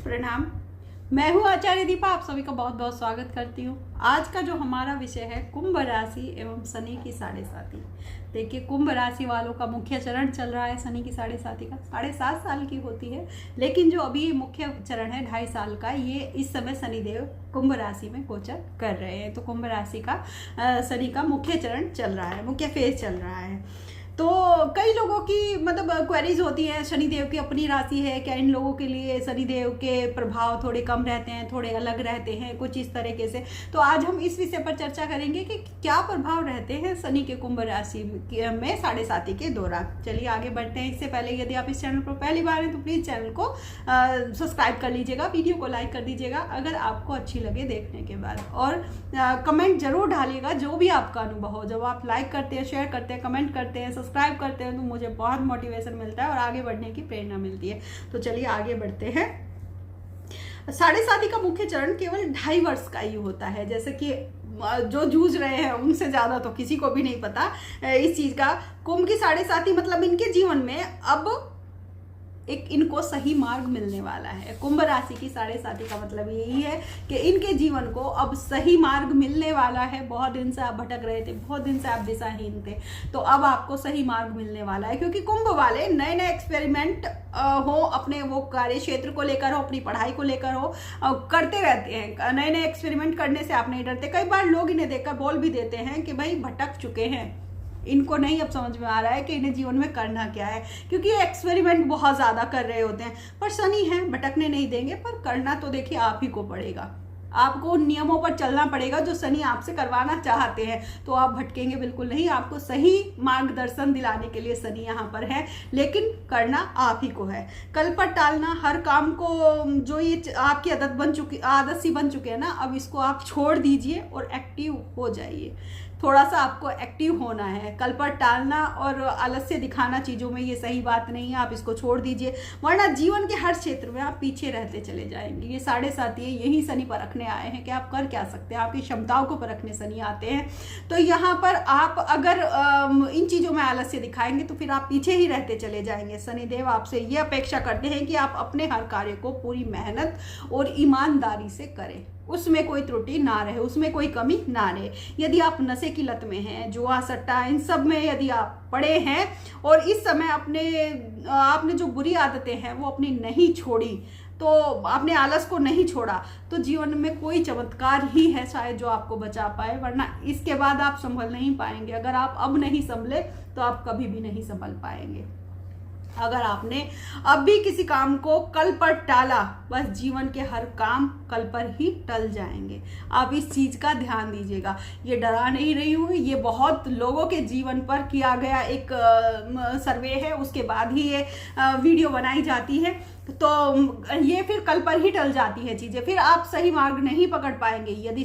प्रणाम। मैं हूँ आचार्य दीपा, आप सभी का बहुत बहुत स्वागत करती हूँ। आज का जो हमारा विषय है कुंभ राशि एवं शनि की साढ़े साथी। देखिए, कुंभ राशि वालों का मुख्य चरण चल रहा है शनि की साढ़े साथी का। 7.5 साल की होती है, लेकिन जो अभी मुख्य चरण है 2.5 साल का, ये इस समय शनिदेव कुंभ राशि में गोचर कर रहे हैं। तो कुंभ राशि का शनि का मुख्य चरण चल रहा है, मुख्य फेज चल रहा है। तो कई लोगों की मतलब क्वेरीज होती हैं, शनिदेव की अपनी राशि है क्या, इन लोगों के लिए शनिदेव के प्रभाव थोड़े कम रहते हैं, थोड़े अलग रहते हैं, कुछ इस तरीके से। तो आज हम इस विषय पर चर्चा करेंगे कि क्या प्रभाव रहते हैं शनि के कुंभ राशि में साढ़े साथी के दौरान। चलिए आगे बढ़ते हैं। इससे पहले यदि आप इस चैनल पर पहली बार हैं तो प्लीज़ चैनल को सब्सक्राइब कर लीजिएगा, वीडियो को लाइक कर दीजिएगा अगर आपको अच्छी लगे देखने के बाद, और कमेंट जरूर डालिएगा जो भी आपका अनुभव हो। जब आप लाइक करते हैं, शेयर करते हैं, कमेंट करते हैं, सब्सक्राइब करते हैं तो मुझे बहुत मोटिवेशन मिलता है और आगे बढ़ने की प्रेरणा मिलती है। तो चलिए आगे बढ़ते हैं। साढ़े साथी का मुख्य चरण केवल 2.5 वर्ष का ही होता है। जैसे कि जो जूझ रहे हैं उनसे ज्यादा तो किसी को भी नहीं पता इस चीज का। कुंभ की साढ़े साथी मतलब इनके जीवन में अब एक इनको सही मार्ग मिलने वाला है। कुंभ राशि की साढ़े साथी का मतलब यही है कि इनके जीवन को अब सही मार्ग मिलने वाला है। बहुत दिन से आप भटक रहे थे, बहुत दिन से आप दिशाहीन थे, तो अब आपको सही मार्ग मिलने वाला है। क्योंकि कुंभ वाले नए नए एक्सपेरिमेंट हो, अपने वो कार्य क्षेत्र को लेकर हो, अपनी पढ़ाई को लेकर हो, करते रहते हैं। नए नए एक्सपेरिमेंट करने से आप नहीं डरते। कई बार लोग इन्हें देखकर बोल भी देते हैं कि भाई भटक चुके हैं, इनको नहीं अब समझ में आ रहा है कि इन्हें जीवन में करना क्या है, क्योंकि ये एक्सपेरिमेंट बहुत ज़्यादा कर रहे होते हैं। पर शनि है, भटकने नहीं देंगे, पर करना तो देखिए आप ही को पड़ेगा। आपको उन नियमों पर चलना पड़ेगा जो शनि आपसे करवाना चाहते हैं। तो आप भटकेंगे बिल्कुल नहीं, आपको सही मार्गदर्शन दिलाने के लिए शनि यहाँ पर है, लेकिन करना आप ही को है। कल पर टालना, हर काम को जो ये आपकी आदत सी बन चुकी है ना, अब इसको आप छोड़ दीजिए और एक्टिव हो जाइए। थोड़ा सा आपको एक्टिव होना है। कल पर टालना और आलस्य दिखाना चीज़ों में ये सही बात नहीं है, आप इसको छोड़ दीजिए, वरना जीवन के हर क्षेत्र में आप पीछे रहते चले जाएंगे। ये साढ़े साथी यही शनि परखने आए हैं कि आप कर क्या सकते हैं, आपकी क्षमताओं को परखने शनि आते हैं। तो यहाँ पर आप अगर इन चीज़ों में आलस्य दिखाएंगे तो फिर आप पीछे ही रहते चले जाएंगे। शनिदेव आपसे ये अपेक्षा करते हैं कि आप अपने हर कार्य को पूरी मेहनत और ईमानदारी से करें, उसमें कोई त्रुटि ना रहे, उसमें कोई कमी ना रहे। यदि आप नशे की लत में हैं, जुआ सट्टा इन सब में यदि आप पड़े हैं और इस समय आपने जो बुरी आदतें हैं वो अपनी नहीं छोड़ी, तो आपने आलस को नहीं छोड़ा, तो जीवन में कोई चमत्कार ही है शायद जो आपको बचा पाए, वरना इसके बाद आप संभल नहीं पाएंगे। अगर आप अब नहीं संभले तो आप कभी भी नहीं संभल पाएंगे। अगर आपने अब भी किसी काम को कल पर टाला, बस जीवन के हर काम कल पर ही टल जाएंगे। आप इस चीज का ध्यान दीजिएगा। ये डरा नहीं रही हूँ, ये बहुत लोगों के जीवन पर किया गया एक सर्वे है, उसके बाद ही ये वीडियो बनाई जाती है। तो ये फिर कल पर ही टल जाती है चीजें, फिर आप सही मार्ग नहीं पकड़ पाएंगे। यदि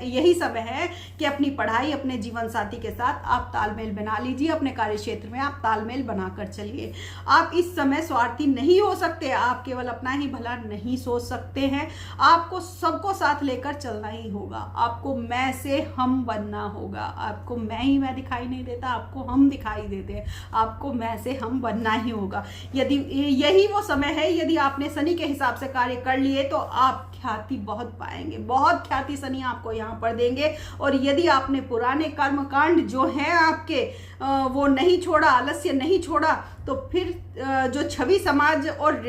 यही समय है कि अपनी पढ़ाई, अपने जीवन साथी के साथ आप तालमेल बना लीजिए, अपने कार्य क्षेत्र में आप तालमेल बनाकर चलिए। आप इस समय स्वार्थी नहीं हो सकते, आप केवल अपना ही भला नहीं सोच सकते हैं। आपको सबको साथ लेकर चलना ही होगा। आपको मैं से हम बनना होगा। आपको मैं ही मैं दिखाई नहीं देता, आपको हम दिखाई देते हैं। आपको मैं से हम बनना ही होगा। यदि यही वो समय है, यदि आपने शनि के हिसाब से कार्य कर लिए तो आप ख्याति बहुत पाएंगे, बहुत ख्याति शनि आपको यहाँ पर देंगे। और यदि आपने पुराने कर्मकांड जो हैं आपके वो नहीं छोड़ा, आलस्य नहीं छोड़ा, तो फिर जो छवि समाज और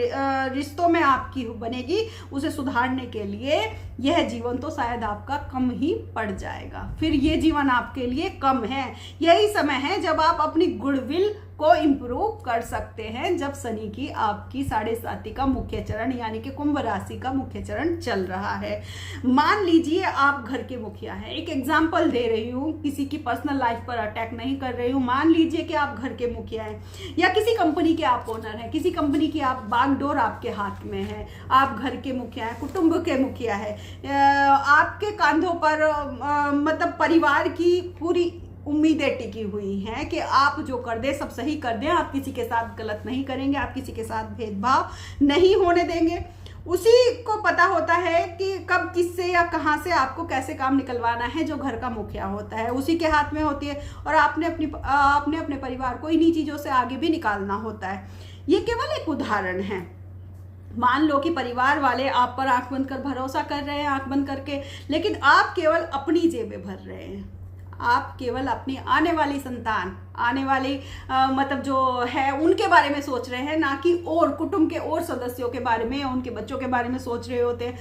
रिश्तों में आपकी बनेगी, उसे सुधारने के लिए यह जीवन तो शायद आपका कम ही पड़ जाएगा। फिर ये जीवन आपके लिए कम है। यही समय है जब आप अपनी गुडविल को इम्प्रूव कर सकते हैं, जब शनि की आपकी साढ़े साथी का मुख्य चरण यानी कि कुंभ राशि का मुख्य चरण चल रहा है। मान लीजिए आप घर के मुखिया हैं, एक एग्जाम्पल दे रही हूँ, किसी की पर्सनल लाइफ पर अटैक नहीं कर रही हूँ। मान लीजिए कि आप घर के मुखिया हैं या किसी कंपनी के आप ओनर हैं, किसी कंपनी की आप बागडोर आपके हाथ में है, आप घर के मुखिया हैं, कुटुंब के मुखिया है। आपके कांधों पर मतलब परिवार की पूरी उम्मीदें टिकी हुई हैं कि आप जो कर दे सब सही कर दें, आप किसी के साथ गलत नहीं करेंगे, आप किसी के साथ भेदभाव नहीं होने देंगे। उसी को पता होता है कि कब किससे या कहां से आपको कैसे काम निकलवाना है। जो घर का मुखिया होता है उसी के हाथ में होती है, और आपने अपने परिवार को इन्हीं चीजों से आगे भी निकालना होता है। ये केवल एक उदाहरण है। मान लो कि परिवार वाले आप पर आंख बंद कर भरोसा कर रहे हैं, आंख बंद करके, लेकिन आप केवल अपनी जेबें भर रहे हैं। आप केवल अपनी आने वाली संतान, आने वाली मतलब जो है उनके बारे में सोच रहे हैं, ना कि और कुटुंब के और सदस्यों के बारे में या उनके बच्चों के बारे में सोच रहे होते हैं।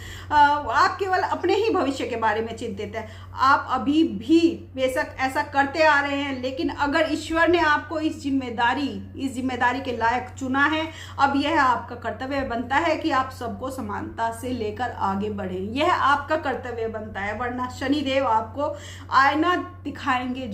आप केवल अपने ही भविष्य के बारे में चिंतित है। आप अभी भी बेशक ऐसा करते आ रहे हैं, लेकिन अगर ईश्वर ने आपको इस जिम्मेदारी के लायक चुना है, अब यह आपका कर्तव्य बनता है कि आप सबको समानता से लेकर आगे बढ़ें। यह आपका कर्तव्य बनता है, वरना शनिदेव आपको आईना दिखाएंगे,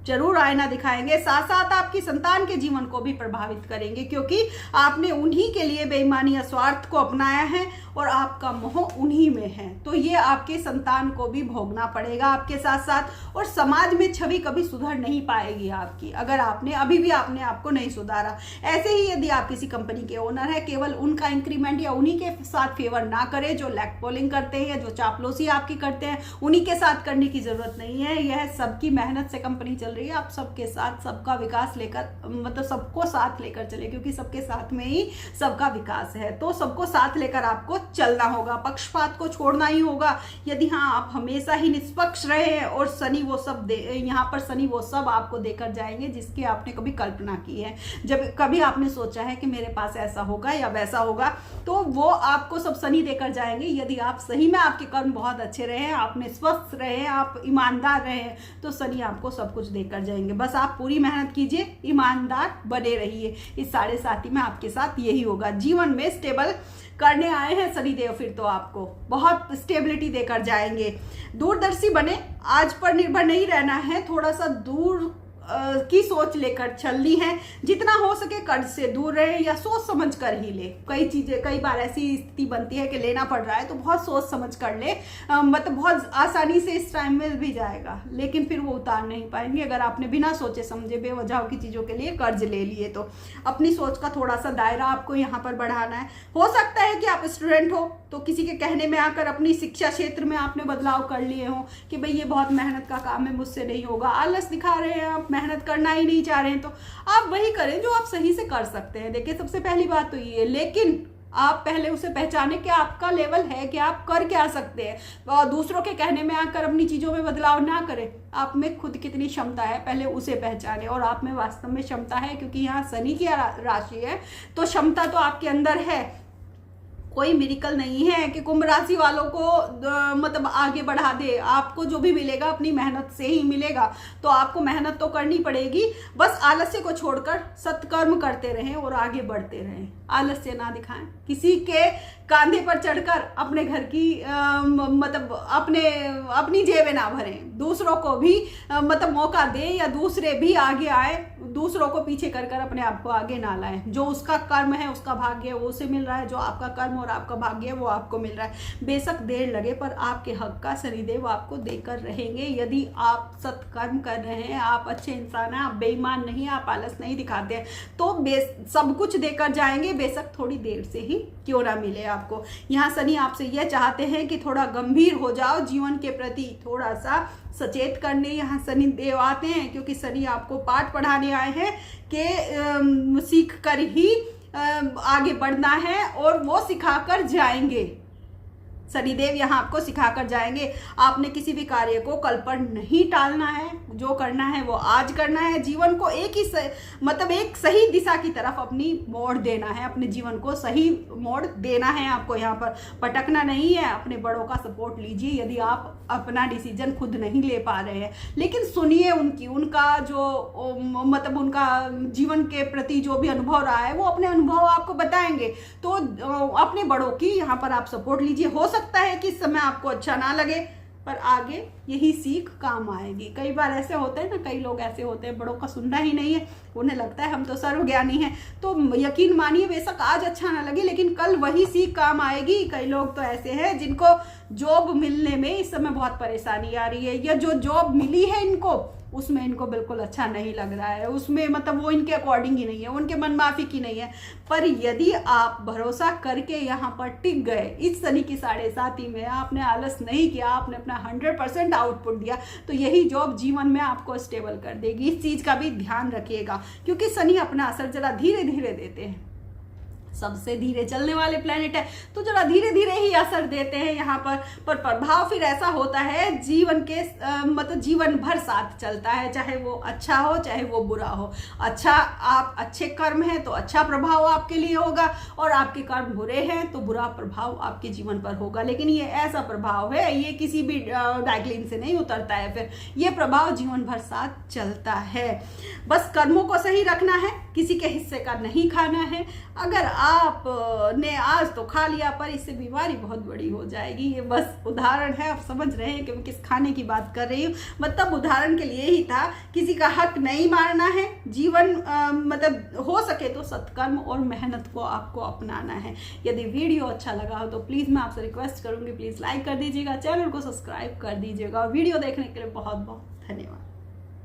जरूर आईना दिखाएंगे। साथ साथ आपकी संतान के जीवन को भी प्रभावित करेंगे, क्योंकि आपने उन्हीं के लिए बेईमानी या स्वार्थ को अपनाया है और आपका मोह उन्हीं में है। तो ये आपके संतान को भी भोगना पड़ेगा आपके साथ साथ, और समाज में छवि कभी सुधर नहीं पाएगी आपकी, अगर आपने अभी भी आपने आपको नहीं सुधारा। ऐसे ही यदि आप किसी कंपनी के ओनर है, केवल उनका इंक्रीमेंट या उन्हीं के साथ फेवर ना करें जो लैग पोलिंग करते हैं, जो चापलूसी आपकी करते हैं, उन्हीं के साथ करने की जरूरत नहीं है। यह सबकी मेहनत से कंपनी चल रही है। आप सबके साथ सबका विकास लेकर, मतलब सबको साथ लेकर चले, क्योंकि सबके साथ में ही सबका विकास है। तो सबको साथ लेकर आपको चलना होगा, पक्षपात को छोड़ना ही होगा। यदि हाँ आप हमेशा ही निष्पक्ष रहे, और शनि वो सब यहाँ पर शनि वो सब आपको देकर जाएंगे जिसकी आपने कभी कल्पना की है। जब कभी आपने सोचा है कि मेरे पास ऐसा होगा या वैसा होगा, तो वो आपको सब शनि देकर जाएंगे। यदि आप सही में आपके कर्म बहुत अच्छे रहे, आप निष्पक्ष रहे, आप ईमानदार रहे, तो शनि आपको सब कुछ देकर जाएंगे। बस आप पूरी मेहनत कीजिए, ईमानदार बने रहिए। इस 7.5 में आपके साथ यही होगा। जीवन में स्टेबल करने आए हैं शनिदेव, फिर तो आपको बहुत स्टेबिलिटी देकर जाएंगे। दूरदर्शी बने, आज पर निर्भर नहीं रहना है, थोड़ा सा दूर की सोच लेकर चलनी है। जितना हो सके कर्ज से दूर रहे या सोच समझ कर ही ले। कई बार ऐसी स्थिति बनती है कि लेना पड़ रहा है, तो बहुत सोच समझ कर ले, मतलब बहुत आसानी से इस टाइम में भी जाएगा, लेकिन फिर वो उतार नहीं पाएंगे अगर आपने बिना सोचे समझे बेवजह की चीज़ों के लिए कर्ज ले लिए। तो अपनी सोच का थोड़ा सा दायरा आपको यहाँ पर बढ़ाना है। हो सकता है कि आप स्टूडेंट हो तो किसी के कहने में आकर अपनी शिक्षा क्षेत्र में आपने बदलाव कर लिए हो कि भाई ये बहुत मेहनत का काम है, मुझसे नहीं होगा, आलस दिखा रहे हैं आप, मेहनत करना ही नहीं चाह रहे हैं, तो आप वही करें जो आप सही से कर सकते हैं। देखिए सबसे पहली बात तो ये है, लेकिन आप पहले उसे पहचाने कि आपका लेवल है कि आप कर क्या सकते हैं, और दूसरों के कहने में आकर अपनी चीज़ों में बदलाव ना करें। आप में खुद कितनी क्षमता है पहले उसे पहचाने, और आप में वास्तव में क्षमता है, क्योंकि यहाँ शनि की राशि है तो क्षमता तो आपके अंदर है। कोई मिरेकल नहीं है कि कुंभ राशि वालों को मतलब आगे बढ़ा दे। आपको जो भी मिलेगा अपनी मेहनत से ही मिलेगा, तो आपको मेहनत तो करनी पड़ेगी। बस आलस्य को छोड़कर सत्कर्म करते रहें और आगे बढ़ते रहें, आलस्य ना दिखाएं। किसी के कांधे पर चढ़कर अपने घर की मतलब अपनी जेबें ना भरें। दूसरों को भी मतलब मौका दें, या दूसरे भी आगे आए, दूसरों को पीछे कर कर अपने आप को आगे ना लाएं। जो उसका कर्म है, उसका भाग्य है, वो उसे मिल रहा है। जो आपका कर्म और आपका भाग्य है, वो आपको मिल रहा है। बेशक देर लगे, पर आपके हक का शनिदेव आपको देकर रहेंगे। यदि आप सत्कर्म कर रहे हैं, आप अच्छे इंसान हैं, आप बेईमान नहीं, आप आलस नहीं दिखाते हैं, तो सब कुछ देकर जाएंगे, बेशक थोड़ी देर से ही क्यों ना मिले आपको। यहाँ शनि आपसे यह चाहते हैं कि थोड़ा गंभीर हो जाओ, जीवन के प्रति थोड़ा सा सचेत करने यहाँ शनि देव आते हैं, क्योंकि शनि आपको पाठ पढ़ाने आए हैं कि सीख कर ही आगे बढ़ना है, और वो सिखाकर जाएंगे। शनिदेव यहाँ आपको सिखाकर जाएंगे। आपने किसी भी कार्य को कल पर नहीं टालना है, जो करना है वो आज करना है। जीवन को एक सही दिशा की तरफ अपनी मोड़ देना है, अपने जीवन को सही मोड़ देना है आपको। यहाँ पर पटकना नहीं है। अपने बड़ों का सपोर्ट लीजिए यदि आप अपना डिसीजन खुद नहीं ले पा रहे हैं, लेकिन सुनिए उनका जो मतलब उनका जीवन के प्रति जो भी अनुभव रहा है, वो अपने अनुभव आपको बताएंगे। तो अपने बड़ों की यहाँ पर आप सपोर्ट लीजिए। हो सकता है कि इस समय आपको अच्छा ना लगे, पर आगे यही सीख काम आएगी। कई बार ऐसे होते हैं ना, कई लोग ऐसे होते हैं, बड़ों का सुनना ही नहीं है, उन्हें लगता है हम तो सर्वज्ञानी हैं। तो यकीन मानिए, बेशक आज अच्छा ना लगे, लेकिन कल वही सीख काम आएगी। कई लोग तो ऐसे हैं जिनको जॉब मिलने में इस समय बहुत परेशानी आ रही है, या जो जॉब मिली है इनको उसमें इनको बिल्कुल अच्छा नहीं लग रहा है, उसमें मतलब वो इनके अकॉर्डिंग ही नहीं है, उनके मन माफी की नहीं है। पर यदि आप भरोसा करके यहाँ पर टिक गए, इस शनि की 7.5 में आपने आलस नहीं किया, आपने अपना 100% आउटपुट दिया, तो यही जॉब जीवन में आपको स्टेबल कर देगी। इस चीज़ का भी ध्यान रखिएगा, क्योंकि शनि अपना असर जरा धीरे धीरे देते हैं। सबसे धीरे चलने वाले प्लेनेट है, तो जरा धीरे धीरे ही असर देते हैं यहाँ पर प्रभाव फिर ऐसा होता है जीवन के मतलब जीवन भर साथ चलता है, चाहे वो अच्छा हो चाहे वो बुरा हो। अच्छा, आप अच्छे कर्म हैं तो अच्छा प्रभाव आपके लिए होगा, और आपके कर्म बुरे हैं तो बुरा प्रभाव आपके जीवन पर होगा। लेकिन ये ऐसा प्रभाव है, ये किसी भी डाइक्लिन से नहीं उतरता है, फिर ये प्रभाव जीवन भर साथ चलता है। बस कर्मों को सही रखना है, किसी के हिस्से का नहीं खाना है। अगर आप ने आज तो खा लिया पर इससे बीमारी बहुत बड़ी हो जाएगी। ये बस उदाहरण है, आप समझ रहे हैं कि मैं किस खाने की बात कर रही हूँ। मतलब उदाहरण के लिए ही था, किसी का हक नहीं मारना है। जीवन मतलब हो सके तो सत्कर्म और मेहनत को आपको अपनाना है। यदि वीडियो अच्छा लगा हो तो प्लीज़ मैं आपसे रिक्वेस्ट करूँगी, प्लीज़ लाइक कर दीजिएगा, चैनल को सब्सक्राइब कर दीजिएगा। वीडियो देखने के लिए बहुत बहुत धन्यवाद।